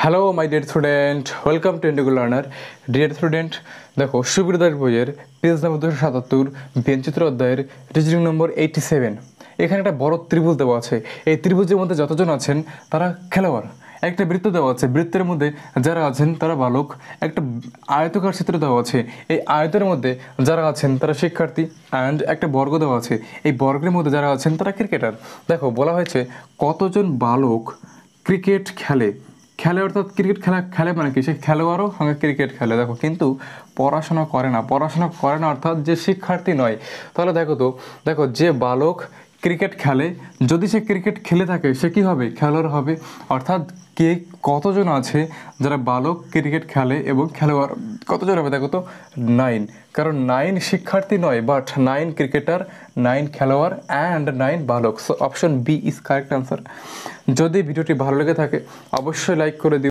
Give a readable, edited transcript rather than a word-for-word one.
Hello my dear student, welcome to Indigo learner. Dear student, দেখো সুবিধার বইয়ের page নম্বর 277 বেঞ্চিত্র অধ্যায়ের রিজনিং নম্বর 87। এখানে একটা বড় ত্রিভুজ দেওয়া আছে। এই ত্রিভুজের মধ্যে যতজন আছেন তারা খেলোয়াড়। একটা বৃত্ত দেওয়া আছে, বৃত্তের মধ্যে যারা আছেন তারা বালক। একটা আয়তকার চিত্র দেওয়া আছে, এই আয়তের মধ্যে যারা আছেন তারা শিক্ষার্থী। অ্যান্ড একটা বর্গ দেওয়া আছে, এই বর্গের মধ্যে যারা আছেন তারা ক্রিকেটার। দেখো বলা হয়েছে কতজন বালক ক্রিকেট খেলে। খেলে অর্থাৎ ক্রিকেট খেলে মানে কি, সে খেলোয়াড়ও সঙ্গে ক্রিকেট খেলে। দেখো কিন্তু পড়াশোনা করে না অর্থাৎ যে শিক্ষার্থী নয়। তাহলে দেখো যে বালক ক্রিকেট খেলে, যদি সে ক্রিকেট খেলে থাকে সে কী হবে, খেলোয়াড় হবে। অর্থাৎ কতজন আছে যারা বালক ক্রিকেট খেলে এবং খেলোয়াড় কতজন হবে, দেখো তো 9। কারণ 9 শিক্ষার্থী নয়, বাট 9 ক্রিকেটার, 9 খেলোয়াড় অ্যান্ড 9 বালক। So option b is correct answer. যদি ভিডিওটি ভালো লেগে থাকে অবশ্যই লাইক করে দিও।